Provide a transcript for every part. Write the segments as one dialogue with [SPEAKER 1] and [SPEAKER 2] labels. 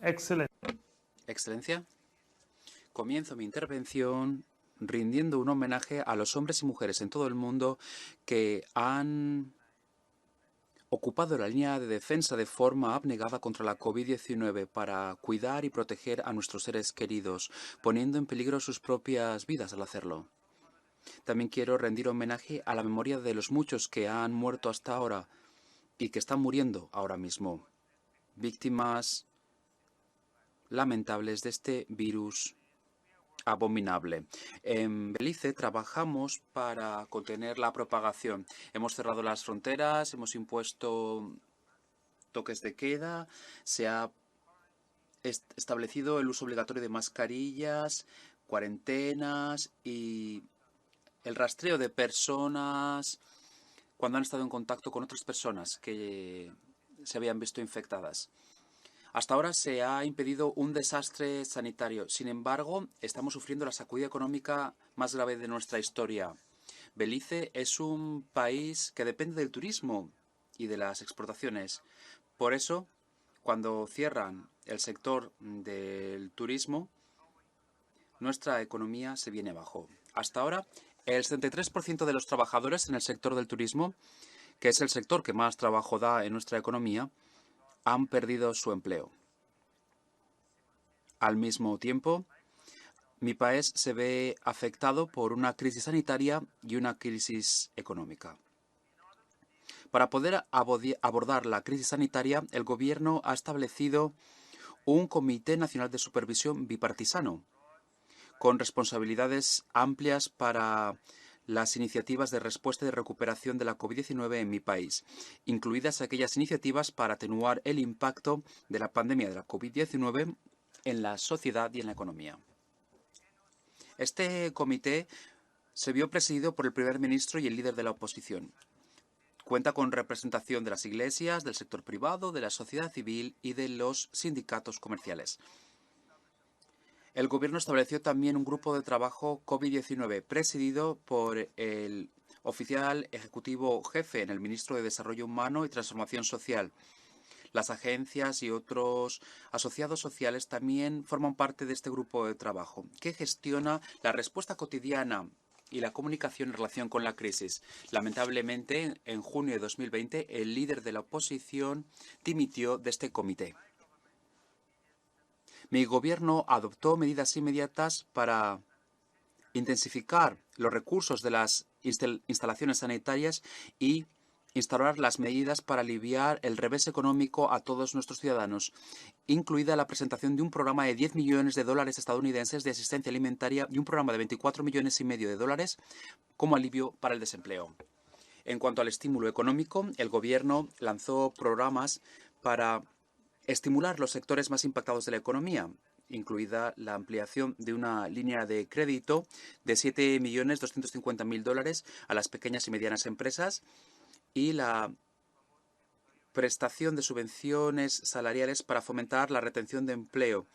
[SPEAKER 1] Excelencia, comienzo mi intervención rindiendo un homenaje a los hombres y mujeres en todo el mundo que han ocupado la línea de defensa de forma abnegada contra la COVID-19 para cuidar y proteger a nuestros seres queridos, poniendo en peligro sus propias vidas al hacerlo. También quiero rendir homenaje a la memoria de los muchos que han muerto hasta ahora y que están muriendo ahora mismo, víctimas lamentables de este virus abominable. En Belice trabajamos para contener la propagación. Hemos cerrado las fronteras, hemos impuesto toques de queda, se ha establecido el uso obligatorio de mascarillas, cuarentenas y el rastreo de personas cuando han estado en contacto con otras personas que se habían visto infectadas. Hasta ahora se ha impedido un desastre sanitario. Sin embargo, estamos sufriendo la sacudida económica más grave de nuestra historia. Belice es un país que depende del turismo y de las exportaciones. Por eso, cuando cierran el sector del turismo, nuestra economía se viene abajo. Hasta ahora, el 73% de los trabajadores en el sector del turismo, que es el sector que más trabajo da en nuestra economía, han perdido su empleo. Al mismo tiempo, mi país se ve afectado por una crisis sanitaria y una crisis económica. Para poder abordar la crisis sanitaria, el Gobierno ha establecido un Comité Nacional de Supervisión bipartisano, con responsabilidades amplias para las iniciativas de respuesta y de recuperación de la COVID-19 en mi país, incluidas aquellas iniciativas para atenuar el impacto de la pandemia de la COVID-19 en la sociedad y en la economía. Este comité se vio presidido por el primer ministro y el líder de la oposición. Cuenta con representación de las iglesias, del sector privado, de la sociedad civil y de los sindicatos comerciales. El gobierno estableció también un grupo de trabajo COVID-19 presidido por el oficial ejecutivo jefe en el ministro de Desarrollo Humano y Transformación Social. Las agencias y otros asociados sociales también forman parte de este grupo de trabajo, que gestiona la respuesta cotidiana y la comunicación en relación con la crisis. Lamentablemente, en junio de 2020, el líder de la oposición dimitió de este comité. Mi gobierno adoptó medidas inmediatas para intensificar los recursos de las instalaciones sanitarias y instaurar las medidas para aliviar el revés económico a todos nuestros ciudadanos, incluida la presentación de un programa de 10 millones de dólares estadounidenses de asistencia alimentaria y un programa de 24 millones y medio de dólares como alivio para el desempleo. En cuanto al estímulo económico, el gobierno lanzó programas para estimular los sectores más impactados de la economía, incluida la ampliación de una línea de crédito de 7.250.000 dólares a las pequeñas y medianas empresas y la prestación de subvenciones salariales para fomentar la retención de empleo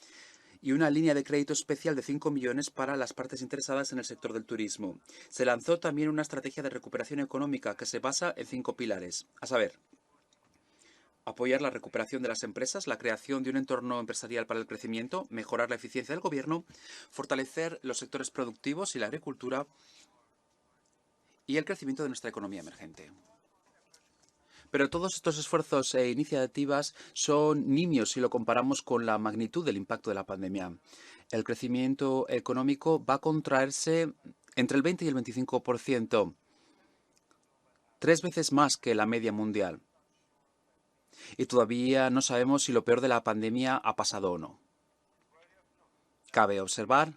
[SPEAKER 1] y una línea de crédito especial de 5 millones para las partes interesadas en el sector del turismo. Se lanzó también una estrategia de recuperación económica que se basa en 5 pilares, a saber, apoyar la recuperación de las empresas, la creación de un entorno empresarial para el crecimiento, mejorar la eficiencia del gobierno, fortalecer los sectores productivos y la agricultura y el crecimiento de nuestra economía emergente. Pero todos estos esfuerzos e iniciativas son nimios si lo comparamos con la magnitud del impacto de la pandemia. El crecimiento económico va a contraerse entre el 20 y el 25%, 3 veces más que la media mundial. Y todavía no sabemos si lo peor de la pandemia ha pasado o no. Cabe observar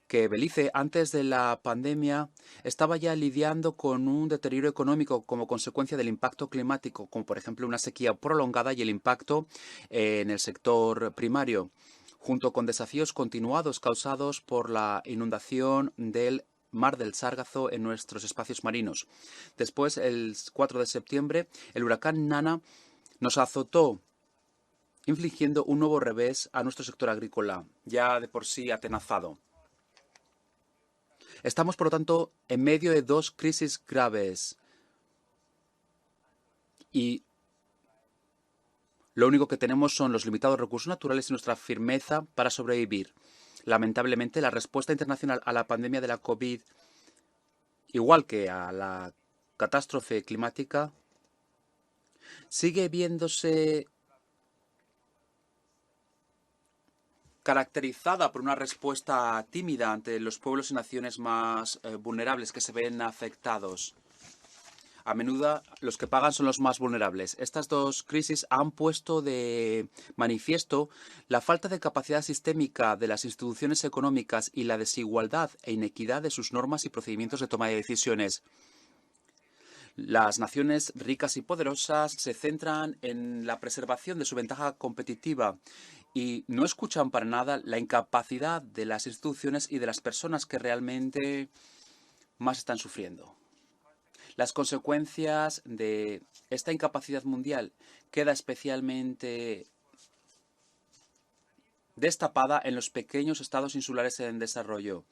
[SPEAKER 1] que Belice, antes de la pandemia, estaba ya lidiando con un deterioro económico como consecuencia del impacto climático, como por ejemplo una sequía prolongada y el impacto en el sector primario, junto con desafíos continuados causados por la inundación del Mar del Sargazo en nuestros espacios marinos. Después, el 4 de septiembre, el huracán Nana nos azotó, infligiendo un nuevo revés a nuestro sector agrícola, ya de por sí atenazado. Estamos, por lo tanto, en medio de dos crisis graves y Lo único que tenemos son los limitados recursos naturales y nuestra firmeza para sobrevivir. Lamentablemente, la respuesta internacional a la pandemia de la COVID, igual que a la catástrofe climática, sigue viéndose caracterizada por una respuesta tímida ante los pueblos y naciones más vulnerables que se ven afectados. A menudo los que pagan son los más vulnerables. Estas dos crisis han puesto de manifiesto la falta de capacidad sistémica de las instituciones económicas y la desigualdad e inequidad de sus normas y procedimientos de toma de decisiones. Las naciones ricas y poderosas se centran en la preservación de su ventaja competitiva y no escuchan para nada la incapacidad de las instituciones y de las personas que realmente más están sufriendo. Las consecuencias de esta incapacidad mundial queda especialmente destapada en los pequeños estados insulares en desarrollo.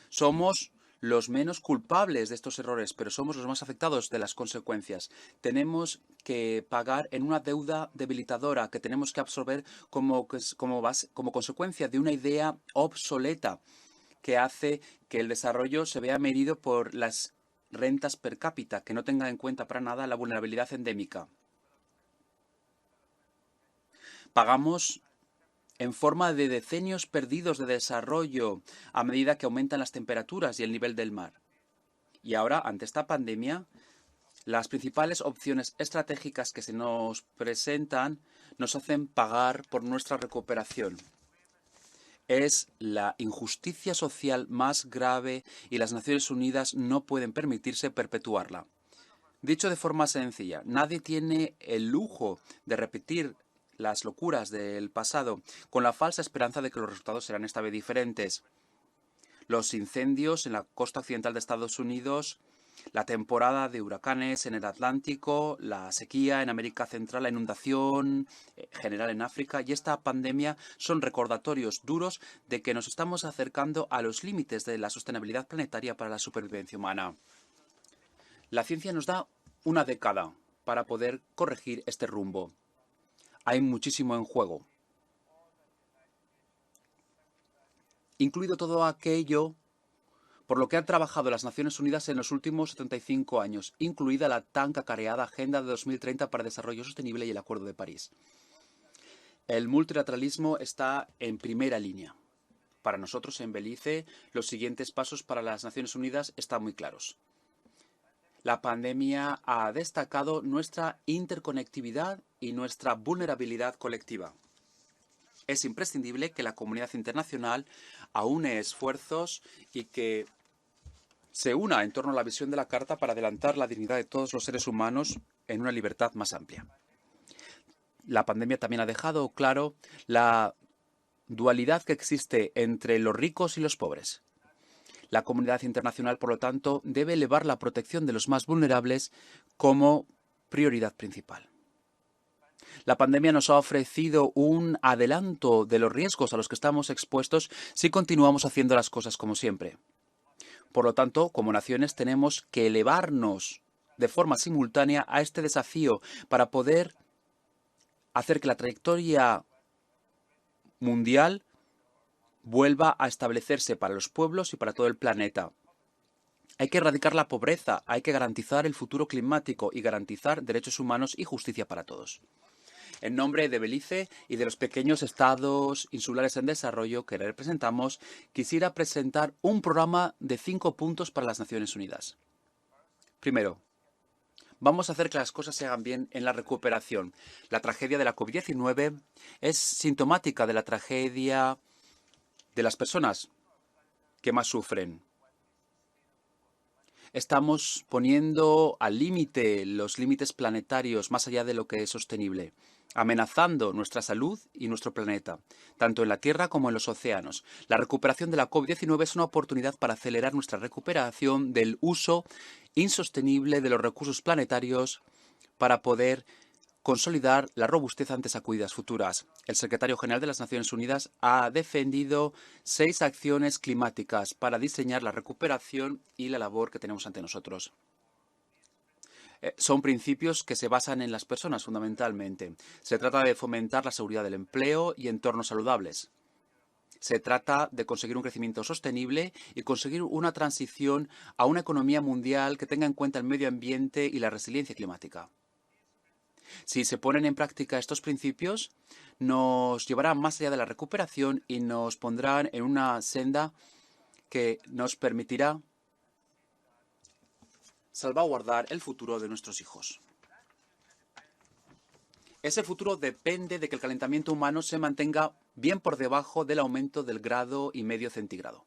[SPEAKER 1] Somos los menos culpables de estos errores, pero somos los más afectados de las consecuencias. Tenemos que pagar en una deuda debilitadora que tenemos que absorber como consecuencia de una idea obsoleta que hace que el desarrollo se vea medido por las rentas per cápita, que no tenga en cuenta para nada la vulnerabilidad endémica. Pagamos en forma de decenios perdidos de desarrollo a medida que aumentan las temperaturas y el nivel del mar. Y ahora, ante esta pandemia, las principales opciones estratégicas que se nos presentan nos hacen pagar por nuestra recuperación. Es la injusticia social más grave y las Naciones Unidas no pueden permitirse perpetuarla. Dicho de forma sencilla, nadie tiene el lujo de repetir las locuras del pasado con la falsa esperanza de que los resultados serán esta vez diferentes. Los incendios en la costa occidental de Estados Unidos, la temporada de huracanes en el Atlántico, la sequía en América Central, la inundación general en África y esta pandemia son recordatorios duros de que nos estamos acercando a los límites de la sostenibilidad planetaria para la supervivencia humana. La ciencia nos da una década para poder corregir este rumbo. Hay muchísimo en juego, incluido todo aquello por lo que han trabajado las Naciones Unidas en los últimos 75 años, incluida la tan cacareada Agenda de 2030 para el Desarrollo Sostenible y el Acuerdo de París. El multilateralismo está en primera línea. Para nosotros en Belice, los siguientes pasos para las Naciones Unidas están muy claros. La pandemia ha destacado nuestra interconectividad y nuestra vulnerabilidad colectiva. Es imprescindible que la comunidad internacional aúne esfuerzos y que se una en torno a la visión de la Carta para adelantar la dignidad de todos los seres humanos en una libertad más amplia. La pandemia también ha dejado claro la dualidad que existe entre los ricos y los pobres. La comunidad internacional, por lo tanto, debe elevar la protección de los más vulnerables como prioridad principal. La pandemia nos ha ofrecido un adelanto de los riesgos a los que estamos expuestos si continuamos haciendo las cosas como siempre. Por lo tanto, como naciones tenemos que elevarnos de forma simultánea a este desafío para poder hacer que la trayectoria mundial vuelva a establecerse para los pueblos y para todo el planeta. Hay que erradicar la pobreza, hay que garantizar el futuro climático y garantizar derechos humanos y justicia para todos. En nombre de Belice y de los pequeños estados insulares en desarrollo que representamos, quisiera presentar un programa de 5 puntos para las Naciones Unidas. Primero, vamos a hacer que las cosas se hagan bien en la recuperación. La tragedia de la COVID-19 es sintomática de la tragedia de las personas que más sufren. Estamos poniendo al límite los límites planetarios más allá de lo que es sostenible, amenazando nuestra salud y nuestro planeta, tanto en la Tierra como en los océanos. La recuperación de la COVID-19 es una oportunidad para acelerar nuestra recuperación del uso insostenible de los recursos planetarios para poder consolidar la robustez ante sacudidas futuras. El secretario general de las Naciones Unidas ha defendido 6 acciones climáticas para diseñar la recuperación y la labor que tenemos ante nosotros. Son principios que se basan en las personas fundamentalmente. Se trata de fomentar la seguridad del empleo y entornos saludables. Se trata de conseguir un crecimiento sostenible y conseguir una transición a una economía mundial que tenga en cuenta el medio ambiente y la resiliencia climática. Si se ponen en práctica estos principios, nos llevarán más allá de la recuperación y nos pondrán en una senda que nos permitirá salvaguardar el futuro de nuestros hijos. Ese futuro depende de que el calentamiento humano se mantenga bien por debajo del aumento del grado y medio centígrado.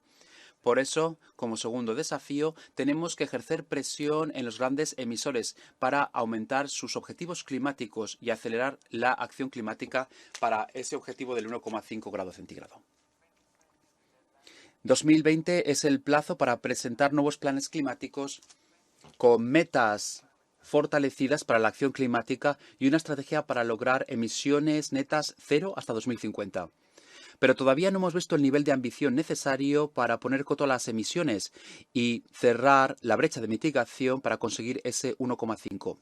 [SPEAKER 1] Por eso, como segundo desafío, tenemos que ejercer presión en los grandes emisores para aumentar sus objetivos climáticos y acelerar la acción climática para ese objetivo del 1,5 grado centígrado. 2020 es el plazo para presentar nuevos planes climáticos con metas fortalecidas para la acción climática y una estrategia para lograr emisiones netas cero hasta 2050. Pero todavía no hemos visto el nivel de ambición necesario para poner coto a las emisiones y cerrar la brecha de mitigación para conseguir ese 1,5.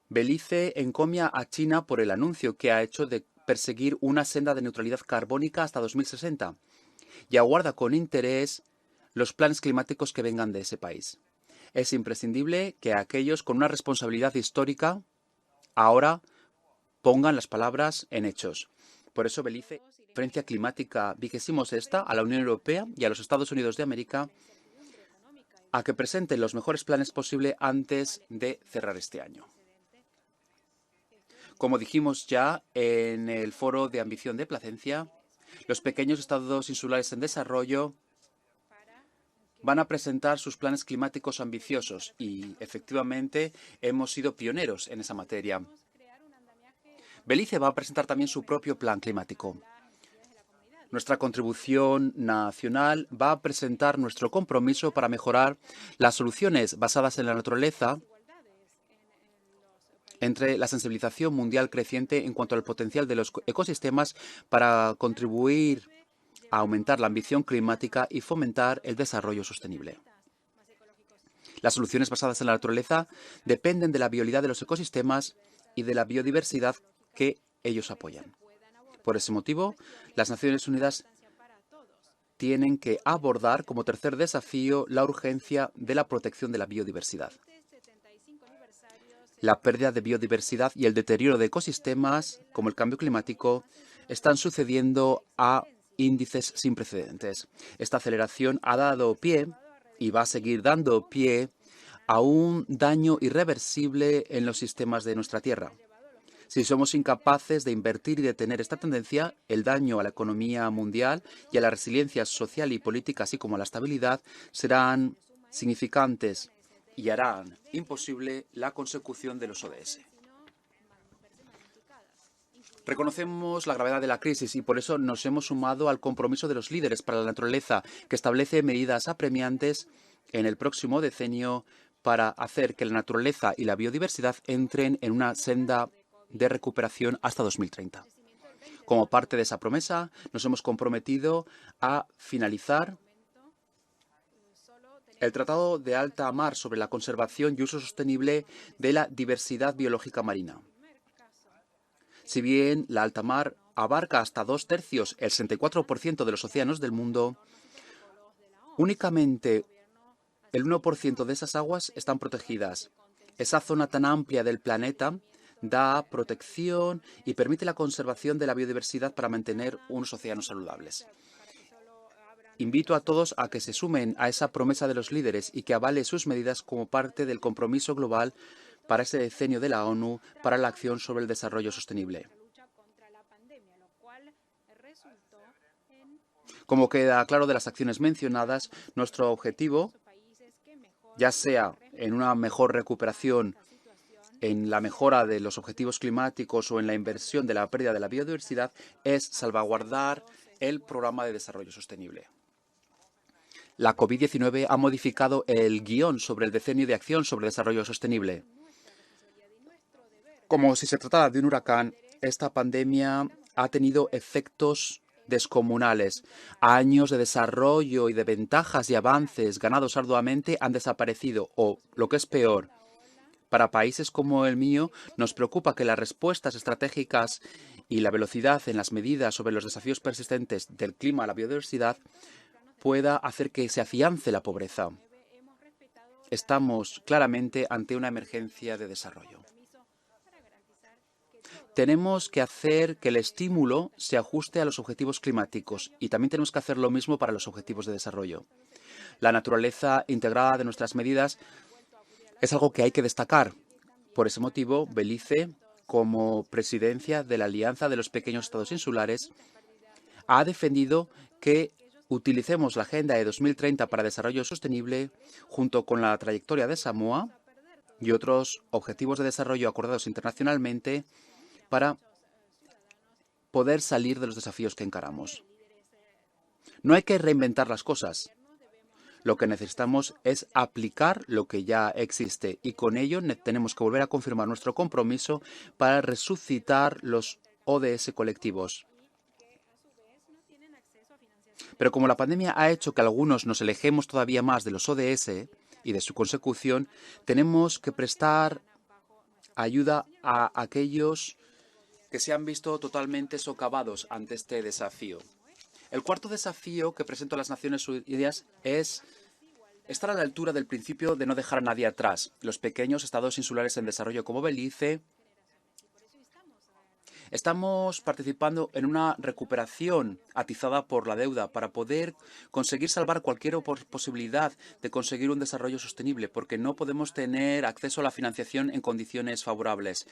[SPEAKER 1] Belice encomia a China por el anuncio que ha hecho de perseguir una senda de neutralidad carbónica hasta 2060 y aguarda con interés los planes climáticos que vengan de ese país. Es imprescindible que aquellos con una responsabilidad histórica ahora pongan las palabras en hechos. Por eso Belice, Conferencia Climática 26ª, a la Unión Europea y a los Estados Unidos de América a que presenten los mejores planes posibles antes de cerrar este año. Como dijimos ya en el Foro de Ambición de Placencia, los pequeños estados insulares en desarrollo van a presentar sus planes climáticos ambiciosos y, efectivamente, hemos sido pioneros en esa materia. Belice va a presentar también su propio plan climático. Nuestra contribución nacional va a presentar nuestro compromiso para mejorar las soluciones basadas en la naturaleza entre la sensibilización mundial creciente en cuanto al potencial de los ecosistemas para contribuir a aumentar la ambición climática y fomentar el desarrollo sostenible. Las soluciones basadas en la naturaleza dependen de la viabilidad de los ecosistemas y de la biodiversidad que ellos apoyan. Por ese motivo, las Naciones Unidas tienen que abordar como tercer desafío la urgencia de la protección de la biodiversidad. La pérdida de biodiversidad y el deterioro de ecosistemas, como el cambio climático, están sucediendo a índices sin precedentes. Esta aceleración ha dado pie y va a seguir dando pie a un daño irreversible en los sistemas de nuestra Tierra. Si somos incapaces de invertir y detener esta tendencia, el daño a la economía mundial y a la resiliencia social y política, así como a la estabilidad, serán significantes y harán imposible la consecución de los ODS. Reconocemos la gravedad de la crisis y por eso nos hemos sumado al compromiso de los líderes para la naturaleza, que establece medidas apremiantes en el próximo decenio para hacer que la naturaleza y la biodiversidad entren en una senda de recuperación hasta 2030. Como parte de esa promesa, nos hemos comprometido a finalizar el Tratado de Alta Mar sobre la conservación y uso sostenible de la diversidad biológica marina. Si bien la alta mar abarca hasta 2/3, el 64% de los océanos del mundo, únicamente el 1% de esas aguas están protegidas. Esa zona tan amplia del planeta da protección y permite la conservación de la biodiversidad para mantener unos océanos saludables. Invito a todos a que se sumen a esa promesa de los líderes y que avale sus medidas como parte del compromiso global para ese decenio de la ONU para la acción sobre el desarrollo sostenible. Como queda claro de las acciones mencionadas, nuestro objetivo, ya sea en una mejor recuperación, en la mejora de los objetivos climáticos o en la inversión de la pérdida de la biodiversidad, es salvaguardar el programa de desarrollo sostenible. La COVID-19 ha modificado el guión sobre el decenio de acción sobre desarrollo sostenible. Como si se tratara de un huracán, esta pandemia ha tenido efectos descomunales. Años de desarrollo y de ventajas y avances ganados arduamente han desaparecido o, lo que es peor, Para países como el mío, nos preocupa que las respuestas estratégicas y la velocidad en las medidas sobre los desafíos persistentes del clima a la biodiversidad pueda hacer que se afiance la pobreza. Estamos claramente ante una emergencia de desarrollo. Tenemos que hacer que el estímulo se ajuste a los objetivos climáticos y también tenemos que hacer lo mismo para los objetivos de desarrollo. La naturaleza integrada de nuestras medidas es algo que hay que destacar. Por ese motivo, Belice, como presidencia de la Alianza de los Pequeños Estados Insulares, ha defendido que utilicemos la Agenda de 2030 para Desarrollo Sostenible junto con la trayectoria de Samoa y otros objetivos de desarrollo acordados internacionalmente para poder salir de los desafíos que encaramos. No hay que reinventar las cosas. Lo que necesitamos es aplicar lo que ya existe y con ello tenemos que volver a confirmar nuestro compromiso para resucitar los ODS colectivos. Pero como la pandemia ha hecho que algunos nos alejemos todavía más de los ODS y de su consecución, tenemos que prestar ayuda a aquellos que se han visto totalmente socavados ante este desafío. El cuarto desafío que presento a las Naciones Unidas es estar a la altura del principio de no dejar a nadie atrás. Los pequeños estados insulares en desarrollo como Belice estamos participando en una recuperación atizada por la deuda para poder conseguir salvar cualquier posibilidad de conseguir un desarrollo sostenible, porque no podemos tener acceso a la financiación en condiciones favorables.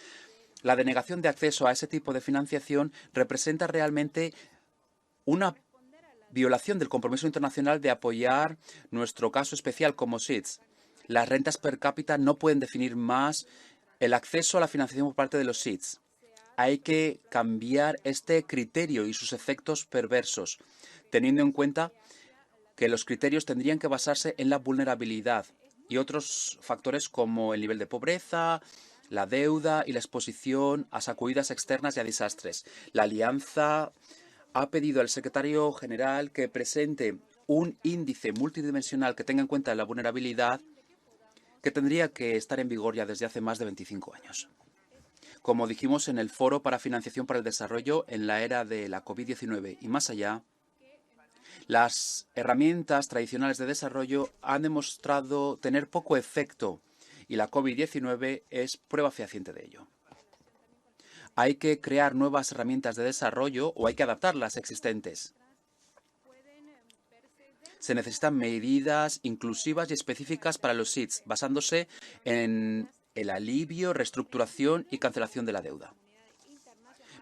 [SPEAKER 1] La denegación de acceso a ese tipo de financiación representa realmente una violación del compromiso internacional de apoyar nuestro caso especial como SIDS. Las rentas per cápita no pueden definir más el acceso a la financiación por parte de los SIDS. Hay que cambiar este criterio y sus efectos perversos, teniendo en cuenta que los criterios tendrían que basarse en la vulnerabilidad y otros factores como el nivel de pobreza, la deuda y la exposición a sacudidas externas y a desastres. La Alianza ha pedido al secretario general que presente un índice multidimensional que tenga en cuenta la vulnerabilidad que tendría que estar en vigor ya desde hace más de 25 años. Como dijimos en el Foro para Financiación para el Desarrollo en la era de la COVID-19 y más allá, las herramientas tradicionales de desarrollo han demostrado tener poco efecto y la COVID-19 es prueba fehaciente de ello. Hay que crear nuevas herramientas de desarrollo o hay que adaptar las existentes. Se necesitan medidas inclusivas y específicas para los SIDS, basándose en el alivio, reestructuración y cancelación de la deuda.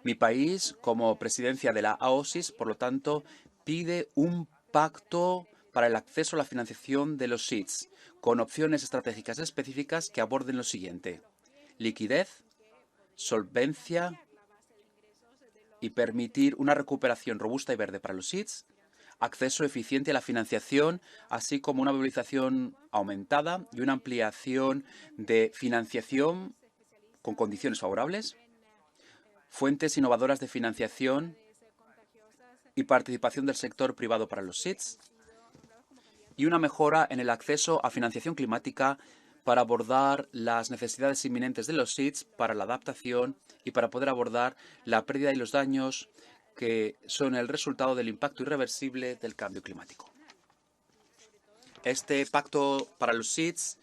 [SPEAKER 1] Mi país, como presidencia de la AOSIS, por lo tanto, pide un pacto para el acceso a la financiación de los SIDS, con opciones estratégicas específicas que aborden lo siguiente: liquidez, solvencia y permitir una recuperación robusta y verde para los SIDS, acceso eficiente a la financiación, así como una mobilización aumentada y una ampliación de financiación con condiciones favorables, fuentes innovadoras de financiación y participación del sector privado para los SIDS, y una mejora en el acceso a financiación climática para abordar las necesidades inminentes de los SIDS para la adaptación y para poder abordar la pérdida y los daños que son el resultado del impacto irreversible del cambio climático. Este pacto para los SIDS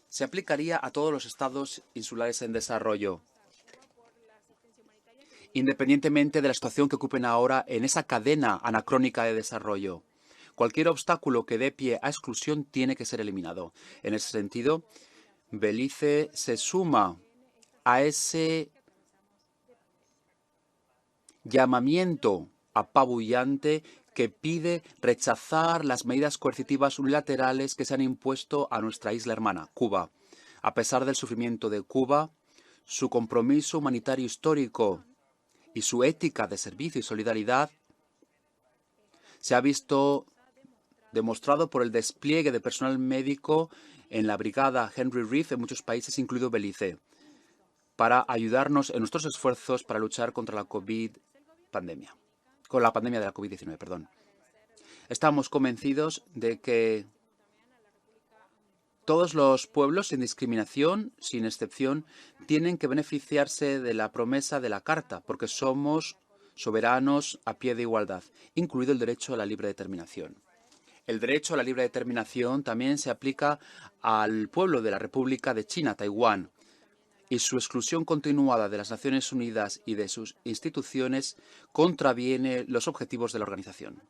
[SPEAKER 1] se aplicaría a todos los estados insulares en desarrollo, independientemente de la situación que ocupen ahora en esa cadena anacrónica de desarrollo. Cualquier obstáculo que dé pie a exclusión tiene que ser eliminado. En ese sentido, Belice se suma a ese llamamiento apabullante que pide rechazar las medidas coercitivas unilaterales que se han impuesto a nuestra isla hermana, Cuba. A pesar del sufrimiento de Cuba, su compromiso humanitario histórico y su ética de servicio y solidaridad se ha visto demostrado por el despliegue de personal médico en la brigada Henry Reeve en muchos países, incluido Belice, para ayudarnos en nuestros esfuerzos para luchar contra la pandemia de la COVID-19, perdón. Estamos convencidos de que Todos los pueblos, sin discriminación, sin excepción, tienen que beneficiarse de la promesa de la Carta, porque somos soberanos a pie de igualdad, incluido el derecho a la libre determinación. El derecho a la libre determinación también se aplica al pueblo de la República de China, Taiwán, y su exclusión continuada de las Naciones Unidas y de sus instituciones contraviene los objetivos de la organización.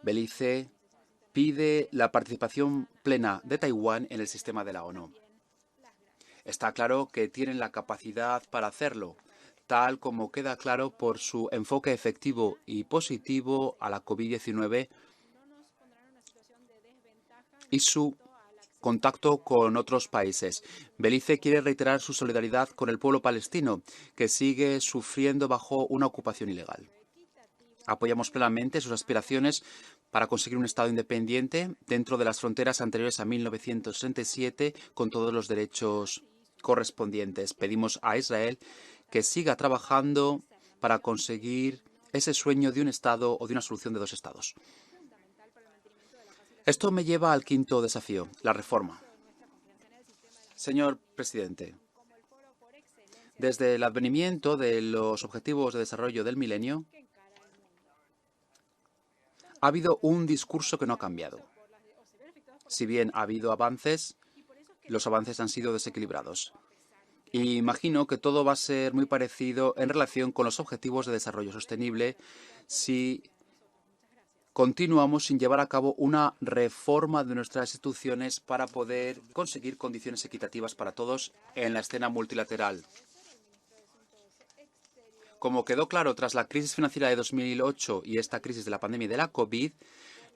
[SPEAKER 1] Belice pide la participación plena de Taiwán en el sistema de la ONU. Está claro que tienen la capacidad para hacerlo, tal como queda claro por su enfoque efectivo y positivo a la COVID-19 y su contacto con otros países. Belice quiere reiterar su solidaridad con el pueblo palestino, que sigue sufriendo bajo una ocupación ilegal. Apoyamos plenamente sus aspiraciones para conseguir un Estado independiente dentro de las fronteras anteriores a 1967, con todos los derechos correspondientes. Pedimos a Israel que siga trabajando para conseguir ese sueño de un Estado o de una solución de dos Estados. Esto me lleva al quinto desafío, la reforma. Señor presidente, desde el advenimiento de los Objetivos de Desarrollo del Milenio, ha habido un discurso que no ha cambiado. Si bien ha habido avances, los avances han sido desequilibrados. Y imagino que todo va a ser muy parecido en relación con los Objetivos de Desarrollo Sostenible si continuamos sin llevar a cabo una reforma de nuestras instituciones para poder conseguir condiciones equitativas para todos en la escena multilateral. Como quedó claro tras la crisis financiera de 2008 y esta crisis de la pandemia de la COVID,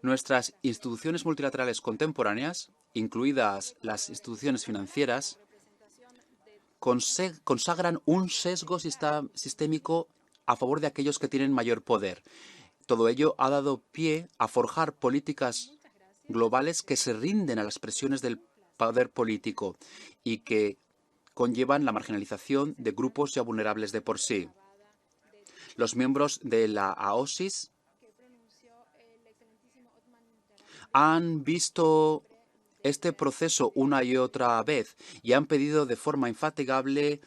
[SPEAKER 1] nuestras instituciones multilaterales contemporáneas, incluidas las instituciones financieras, consagran un sesgo sistémico a favor de aquellos que tienen mayor poder. Todo ello ha dado pie a forjar políticas globales que se rinden a las presiones del poder político y que conllevan la marginalización de grupos ya vulnerables de por sí. Los miembros de la AOSIS han visto este proceso una y otra vez y han pedido de forma infatigable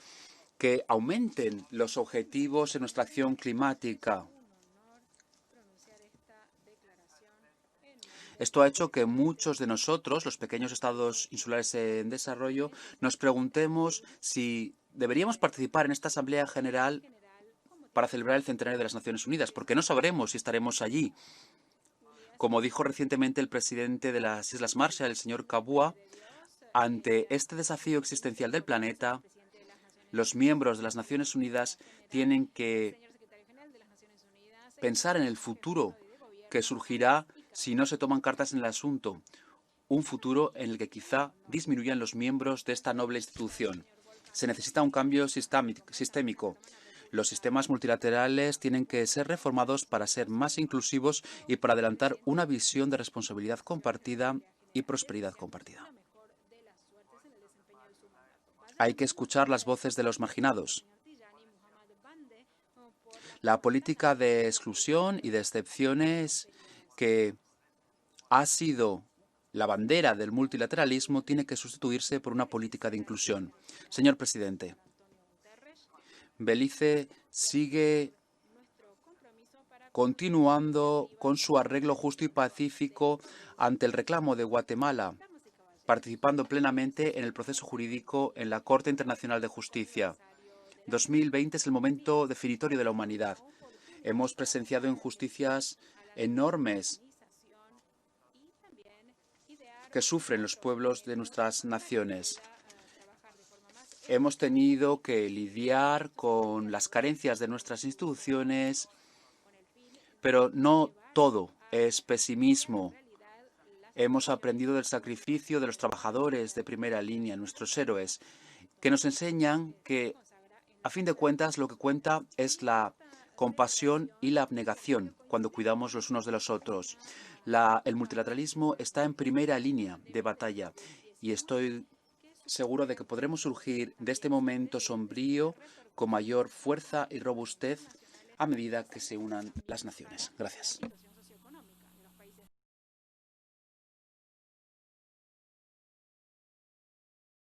[SPEAKER 1] que aumenten los objetivos en nuestra acción climática. Esto ha hecho que muchos de nosotros, los pequeños estados insulares en desarrollo, nos preguntemos si deberíamos participar en esta Asamblea General para celebrar el centenario de las Naciones Unidas, porque no sabremos si estaremos allí. Como dijo recientemente el presidente de las Islas Marshall, el señor Kabua, ante este desafío existencial del planeta, los miembros de las Naciones Unidas tienen que pensar en el futuro que surgirá si no se toman cartas en el asunto, un futuro en el que quizá disminuyan los miembros de esta noble institución. Se necesita un cambio sistémico. Los sistemas multilaterales tienen que ser reformados para ser más inclusivos y para adelantar una visión de responsabilidad compartida y prosperidad compartida. Hay que escuchar las voces de los marginados. La política de exclusión y de excepciones que ha sido la bandera del multilateralismo tiene que sustituirse por una política de inclusión. Señor presidente, Belice sigue continuando con su arreglo justo y pacífico ante el reclamo de Guatemala, participando plenamente en el proceso jurídico en la Corte Internacional de Justicia. 2020 es el momento definitorio de la humanidad. Hemos presenciado injusticias enormes que sufren los pueblos de nuestras naciones. Hemos tenido que lidiar con las carencias de nuestras instituciones, pero no todo es pesimismo. Hemos aprendido del sacrificio de los trabajadores de primera línea, nuestros héroes, que nos enseñan que, a fin de cuentas, lo que cuenta es la compasión y la abnegación cuando cuidamos los unos de los otros. El multilateralismo está en primera línea de batalla y estoy seguro de que podremos surgir de este momento sombrío con mayor fuerza y robustez a medida que se unan las naciones. Gracias.